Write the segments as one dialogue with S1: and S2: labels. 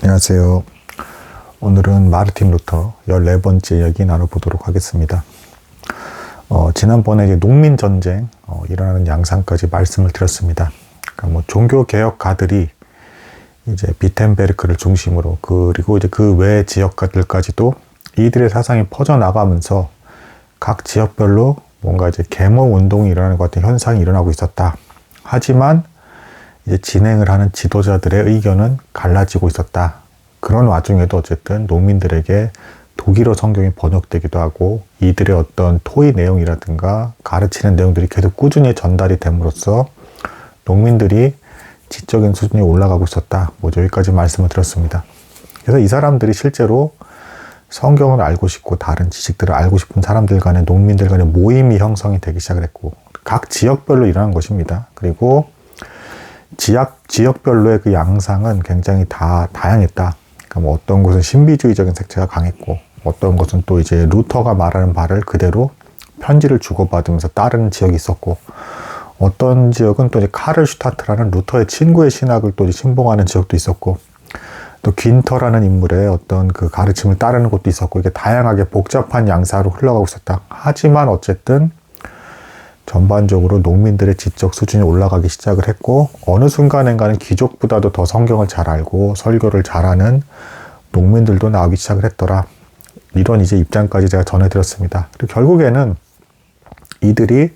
S1: 안녕하세요. 오늘은 마르틴 루터 14번째 이야기 나눠보도록 하겠습니다. 지난번에 이제 농민전쟁 일어나는 양상까지 말씀을 드렸습니다. 그러니까 종교개혁가들이 이제 비텐베르크를 중심으로 그리고 이제 그 외 지역가들까지도 이들의 사상이 퍼져나가면서 각 지역별로 뭔가 이제 계몽 운동이 일어나는 것 같은 현상이 일어나고 있었다. 하지만 이제 진행을 하는 지도자들의 의견은 갈라지고 있었다. 그런 와중에도 어쨌든 농민들에게 독일어 성경이 번역되기도 하고 이들의 어떤 토의 내용이라든가 가르치는 내용들이 계속 꾸준히 전달이 됨으로써 농민들이 지적인 수준이 올라가고 있었다. 여기까지 말씀을 드렸습니다. 그래서 이 사람들이 실제로 성경을 알고 싶고 다른 지식들을 알고 싶은 사람들 간의 농민들 간의 모임이 형성이 되기 시작을 했고 각 지역별로 일어난 것입니다. 그리고 지역별로의 그 양상은 굉장히 다양했다. 그러니까 어떤 곳은 신비주의적인 색채가 강했고, 어떤 곳은 또 이제 루터가 말하는 바를 그대로 편지를 주고받으면서 따르는 지역이 있었고, 어떤 지역은 또 이제 카를 슈타트라는 루터의 친구의 신학을 또 신봉하는 지역도 있었고, 또 긴터라는 인물의 어떤 그 가르침을 따르는 곳도 있었고, 이게 다양하게 복잡한 양상으로 흘러가고 있었다. 하지만 어쨌든 전반적으로 농민들의 지적 수준이 올라가기 시작을 했고 어느 순간인가는 귀족보다도 더 성경을 잘 알고 설교를 잘하는 농민들도 나오기 시작을 했더라. 이런 이제 입장까지 제가 전해드렸습니다. 그리고 결국에는 이들이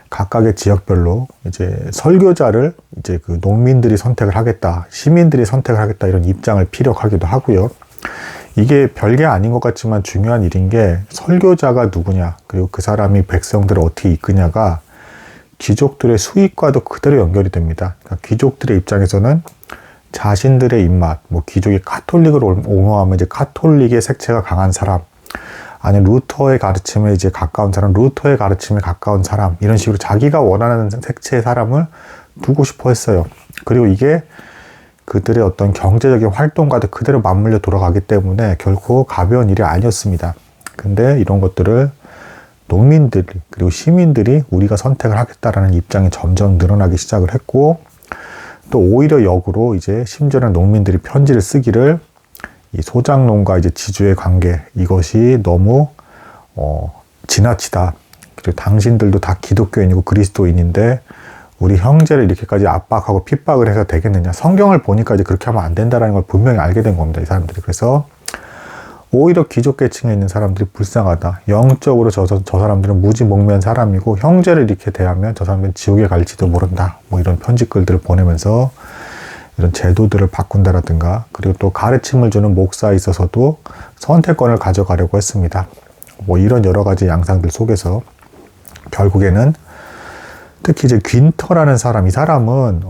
S1: 각각의 지역별로 이제 설교자를 이제 그 농민들이 선택을 하겠다, 시민들이 선택을 하겠다 이런 입장을 피력하기도 하고요. 이게 별게 아닌 것 같지만 중요한 일인 게 설교자가 누구냐 그리고 그 사람이 백성들을 어떻게 이끄냐가 귀족들의 수익과도 그대로 연결이 됩니다. 그러니까 귀족들의 입장에서는 자신들의 입맛, 귀족이 카톨릭을 옹호하면 이제 카톨릭의 색채가 강한 사람, 아니면 루터의 가르침에 이제 가까운 사람, 루터의 가르침에 가까운 사람 이런 식으로 자기가 원하는 색채의 사람을 두고 싶어 했어요. 그리고 이게 그들의 어떤 경제적인 활동과도 그대로 맞물려 돌아가기 때문에 결코 가벼운 일이 아니었습니다. 근데 이런 것들을 농민들이 그리고 시민들이 우리가 선택을 하겠다라는 입장이 점점 늘어나기 시작을 했고 또 오히려 역으로 이제 심지어는 농민들이 편지를 쓰기를 이 소작농과 이제 지주의 관계 이것이 너무 지나치다. 그리고 당신들도 다 기독교인이고 그리스도인인데 우리 형제를 이렇게까지 압박하고 핍박을 해서 되겠느냐. 성경을 보니까 이제 그렇게 하면 안 된다는 걸 분명히 알게 된 겁니다. 이 사람들이. 그래서 오히려 귀족계층에 있는 사람들이 불쌍하다. 영적으로 저 사람들은 무지몽매한 사람이고 형제를 이렇게 대하면 저 사람들은 지옥에 갈지도 모른다. 이런 편지글들을 보내면서 이런 제도들을 바꾼다라든가 그리고 또 가르침을 주는 목사에 있어서도 선택권을 가져가려고 했습니다. 이런 여러 가지 양상들 속에서 결국에는 특히 이제 긴터라는 사람, 이 사람은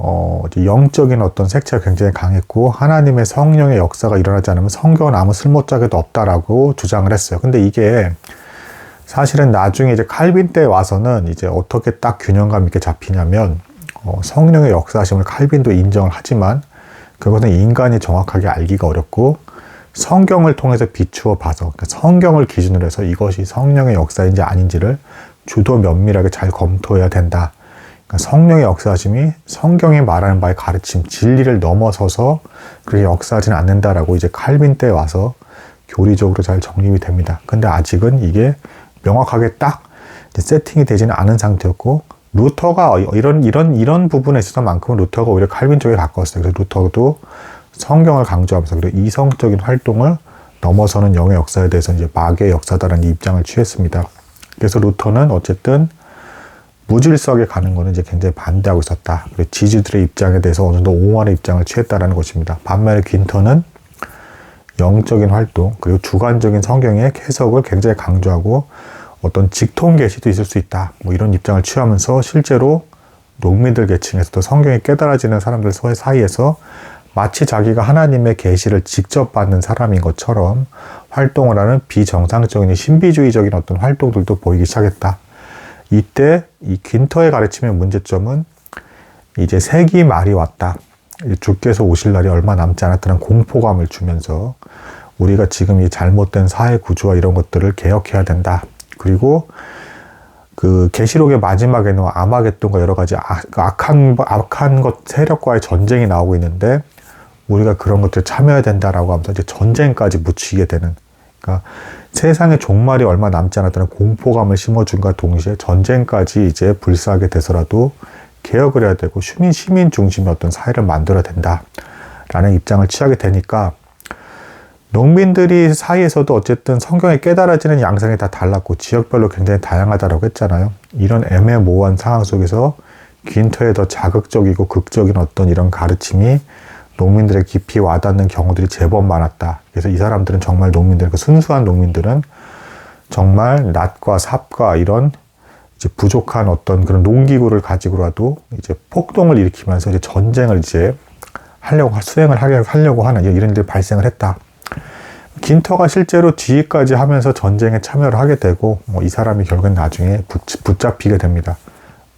S1: 영적인 어떤 색채가 굉장히 강했고 하나님의 성령의 역사가 일어나지 않으면 성경은 아무 쓸모짝에도 없다라고 주장을 했어요. 근데 이게 사실은 나중에 이제 칼빈 때에 와서는 이제 어떻게 딱 균형감 있게 잡히냐면 성령의 역사심을 칼빈도 인정을 하지만 그것은 인간이 정확하게 알기가 어렵고 성경을 통해서 비추어 봐서 그러니까 성경을 기준으로 해서 이것이 성령의 역사인지 아닌지를 주도 면밀하게 잘 검토해야 된다. 그러니까 성령의 역사심이 성경이 말하는 바의 가르침, 진리를 넘어서서 그렇게 역사하지는 않는다라고 이제 칼빈 때 와서 교리적으로 잘 정립이 됩니다. 근데 아직은 이게 명확하게 딱 세팅이 되지는 않은 상태였고 루터가 이런 부분에 있어서만큼은 루터가 오히려 칼빈 쪽에 가까웠어요. 그래서 루터도 성경을 강조하면서 그리고 이성적인 활동을 넘어서는 영의 역사에 대해서 이제 마귀의 역사다라는 입장을 취했습니다. 그래서 루터는 어쨌든 무질서하게 가는 거는 이제 굉장히 반대하고 있었다. 그리고 지주들의 입장에 대해서 어느 정도 옹호하는 입장을 취했다라는 것입니다. 반면에 긴터는 영적인 활동 그리고 주관적인 성경의 해석을 굉장히 강조하고 어떤 직통 계시도 있을 수 있다. 이런 입장을 취하면서 실제로 농민들 계층에서도 성경이 깨달아지는 사람들 사이에서 마치 자기가 하나님의 계시를 직접 받는 사람인 것처럼 활동을 하는 비정상적인 신비주의적인 어떤 활동들도 보이기 시작했다. 이때 이 긴터의 가르침의 문제점은 이제 세기 말이 왔다. 주께서 오실 날이 얼마 남지 않았다는 공포감을 주면서 우리가 지금 이 잘못된 사회 구조와 이런 것들을 개혁해야 된다. 그리고 그 계시록의 마지막에는 아마겟돈과 여러 가지 악한 것 세력과의 전쟁이 나오고 있는데 우리가 그런 것들에 참여해야 된다라고 하면서 이제 전쟁까지 묻히게 되는, 그러니까 세상의 종말이 얼마 남지 않았다는 공포감을 심어준과 동시에 전쟁까지 이제 불사하게 돼서라도 개혁을 해야 되고 시민 중심의 어떤 사회를 만들어야 된다라는 입장을 취하게 되니까, 농민들이 사이에서도 어쨌든 성경에 깨달아지는 양상이 다 달랐고 지역별로 굉장히 다양하다라고 했잖아요. 이런 애매모호한 상황 속에서 귄터의 더 자극적이고 극적인 어떤 이런 가르침이 농민들의 깊이 와닿는 경우들이 제법 많았다. 그래서 이 사람들은 정말 농민들, 그 순수한 농민들은 정말 낫과 삽과 이런 이제 부족한 어떤 그런 농기구를 가지고라도 이제 폭동을 일으키면서 이제 전쟁을 이제 수행을 하려고 하는 이런 일들이 발생을 했다. 귄터가 실제로 지휘까지 하면서 전쟁에 참여를 하게 되고, 이 사람이 결국엔 나중에 붙잡히게 됩니다.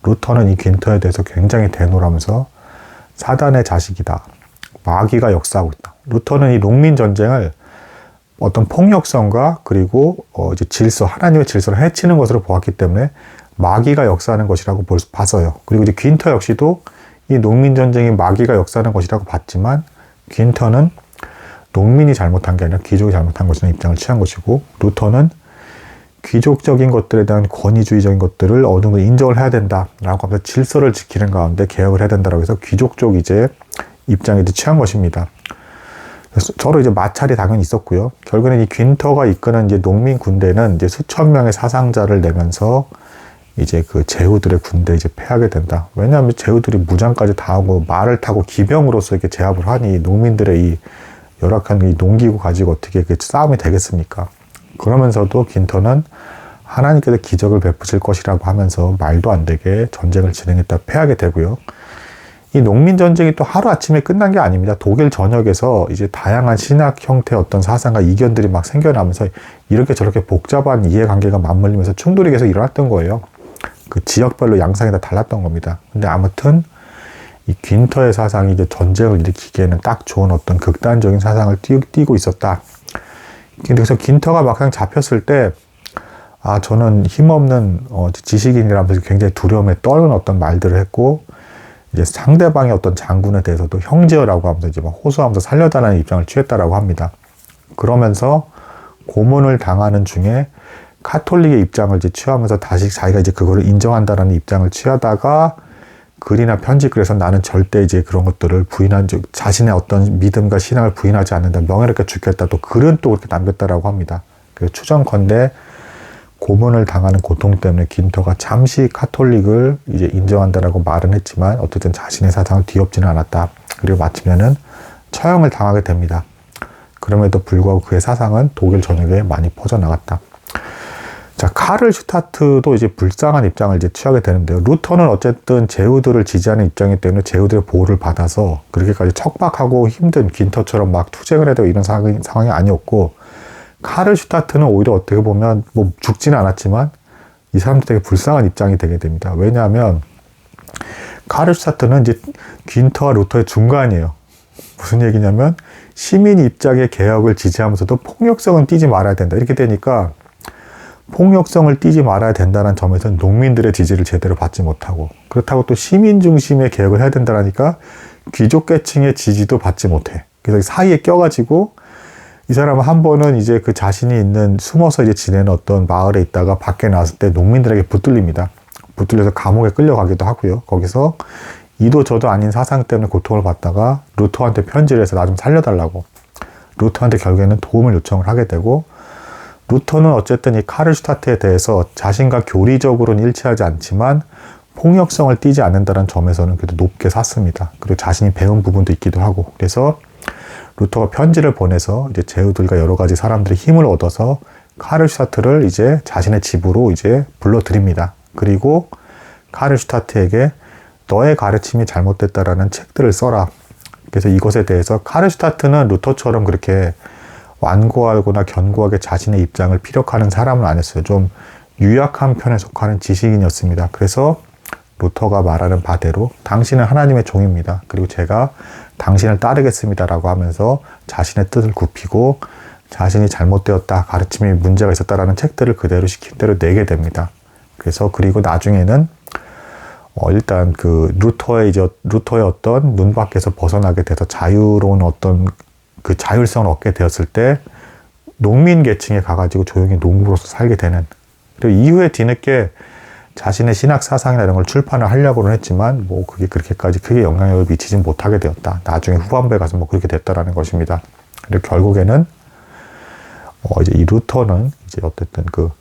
S1: 루터는 이 귄터에 대해서 굉장히 대노하면서 사단의 자식이다, 마귀가 역사하고 있다. 루터는 이 농민 전쟁을 어떤 폭력성과 그리고 이제 질서, 하나님의 질서를 해치는 것으로 보았기 때문에 마귀가 역사하는 것이라고 봤어요. 그리고 이제 귄터 역시도 이 농민 전쟁이 마귀가 역사하는 것이라고 봤지만, 귄터는 농민이 잘못한 게 아니라 귀족이 잘못한 것이라는 입장을 취한 것이고, 루터는 귀족적인 것들에 대한 권위주의적인 것들을 어느 정도 인정을 해야 된다라고 하면서 질서를 지키는 가운데 개혁을 해야 된다라고 해서 귀족 쪽 이제 입장에 취한 것입니다. 그래서 서로 이제 마찰이 당연히 있었고요. 결국에는 이 귄터가 이끄는 이제 농민 군대는 이제 수천 명의 사상자를 내면서 이제 그 제후들의 군대에 이제 패하게 된다. 왜냐하면 제후들이 무장까지 다 하고 말을 타고 기병으로서 이렇게 제압을 하니 농민들의 이 열악한 이 농기구 가지고 어떻게 그 싸움이 되겠습니까? 그러면서도 귄터는 하나님께서 기적을 베푸실 것이라고 하면서 말도 안 되게 전쟁을 진행했다 패하게 되고요. 이 농민 전쟁이 또 하루아침에 끝난 게 아닙니다. 독일 전역에서 이제 다양한 신학 형태의 어떤 사상과 이견들이 막 생겨나면서 이렇게 저렇게 복잡한 이해관계가 맞물리면서 충돌이 계속 일어났던 거예요. 그 지역별로 양상이 다 달랐던 겁니다. 근데 아무튼 이 귄터의 사상이 이제 전쟁을 일으키기에는 딱 좋은 어떤 극단적인 사상을 띄고 있었다. 그래서 귄터가 막상 잡혔을 때, 저는 힘없는 지식인이라면서 굉장히 두려움에 떨는 어떤 말들을 했고, 이제 상대방의 어떤 장군에 대해서도 형제라고 하면서 이제 막 호소하면서 살려달라는 입장을 취했다라고 합니다. 그러면서 고문을 당하는 중에 카톨릭의 입장을 이제 취하면서 다시 자기가 이제 그거를 인정한다라는 입장을 취하다가 글이나 편지 글에서 나는 절대 이제 그런 것들을 자신의 어떤 믿음과 신앙을 부인하지 않는다, 명예롭게 죽겠다, 또 글은 또 그렇게 남겼다라고 합니다. 그래서 추정컨대 고문을 당하는 고통 때문에 귄터가 잠시 카톨릭을 이제 인정한다라고 말은 했지만 어쨌든 자신의 사상을 뒤엎지는 않았다. 그리고 마치면은 처형을 당하게 됩니다. 그럼에도 불구하고 그의 사상은 독일 전역에 많이 퍼져나갔다. 자, 카를 슈타트도 이제 불쌍한 입장을 이제 취하게 되는데요. 루터는 어쨌든 제후들을 지지하는 입장이기 때문에 제후들의 보호를 받아서 그렇게까지 척박하고 힘든 귄터처럼 막 투쟁을 해야 되고 이런 상황이 아니었고, 카를 슈타트는 오히려 어떻게 보면 뭐 죽지는 않았지만 이 사람도 되게 불쌍한 입장이 되게 됩니다. 왜냐하면 카를 슈타트는 이제 귄터와 루터의 중간이에요. 무슨 얘기냐면 시민 입장의 개혁을 지지하면서도 폭력성은 띠지 말아야 된다. 이렇게 되니까 폭력성을 띠지 말아야 된다는 점에서는 농민들의 지지를 제대로 받지 못하고, 그렇다고 또 시민 중심의 개혁을 해야 된다니까 귀족 계층의 지지도 받지 못해. 그래서 사이에 껴가지고 이 사람은 한 번은 이제 그 자신이 있는 숨어서 이제 지내는 어떤 마을에 있다가 밖에 나왔을 때 농민들에게 붙들립니다. 붙들려서 감옥에 끌려가기도 하고요. 거기서 이도 저도 아닌 사상 때문에 고통을 받다가 루터한테 편지를 해서 나 좀 살려달라고, 루터한테 결국에는 도움을 요청을 하게 되고, 루터는 어쨌든 이 카를 슈타트에 대해서 자신과 교리적으로는 일치하지 않지만 폭력성을 띠지 않는다는 점에서는 그래도 높게 샀습니다. 그리고 자신이 배운 부분도 있기도 하고, 그래서 루터가 편지를 보내서 이제 제후들과 여러 가지 사람들의 힘을 얻어서 카를 슈타트를 이제 자신의 집으로 이제 불러들입니다. 그리고 카를 슈타트에게 너의 가르침이 잘못됐다라는 책들을 써라. 그래서 이것에 대해서 카를 슈타트는 루터처럼 그렇게 완고하거나 견고하게 자신의 입장을 피력하는 사람은 아니었어요. 좀 유약한 편에 속하는 지식인이었습니다. 그래서 루터가 말하는 바대로 당신은 하나님의 종입니다. 그리고 제가 당신을 따르겠습니다라고 하면서 자신의 뜻을 굽히고 자신이 잘못되었다, 가르침에 문제가 있었다라는 책들을 그대로 시킨 대로 내게 됩니다. 그래서 그리고 나중에는 일단 그 루터의 어떤 눈 밖에서 벗어나게 돼서 자유로운 어떤 그 자율성을 얻게 되었을 때 농민 계층에 가가지고 조용히 농부로서 살게 되는. 그리고 이후에 뒤늦게 자신의 신학 사상이나 이런 걸 출판을 하려고는 했지만 뭐 그게 그렇게까지 크게 영향력을 미치진 못하게 되었다. 나중에 후반부에 가서 뭐 그렇게 됐다라는 것입니다. 그리고 결국에는 이제 이 루터는 이제 어쨌든 그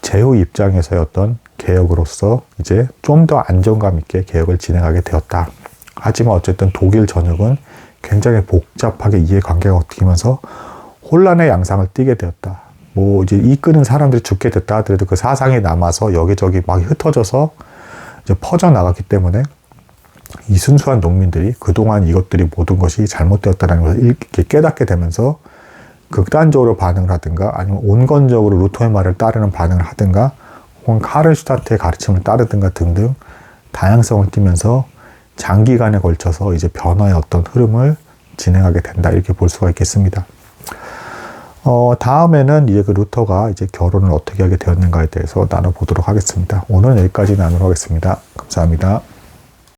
S1: 제후 입장에서의 어떤 개혁으로서 이제 좀 더 안정감 있게 개혁을 진행하게 되었다. 하지만 어쨌든 독일 전역은 굉장히 복잡하게 이해관계가 얽히면서 혼란의 양상을 띠게 되었다. 뭐 이제 이끄는 사람들이 죽게 됐다 하더라도 그 사상이 남아서 여기저기 막 흩어져서 이제 퍼져나갔기 때문에 이 순수한 농민들이 그동안 이것들이 모든 것이 잘못되었다는 것을 이렇게 깨닫게 되면서 극단적으로 반응을 하든가 아니면 온건적으로 루터의 말을 따르는 반응을 하든가 혹은 카를슈타트의 가르침을 따르든가 등등 다양성을 띠면서 장기간에 걸쳐서 이제 변화의 어떤 흐름을 진행하게 된다. 이렇게 볼 수가 있겠습니다. 다음에는 이제 그 루터가 이제 결혼을 어떻게 하게 되었는가에 대해서 나눠보도록 하겠습니다. 오늘은 여기까지 나누도록 하겠습니다. 감사합니다.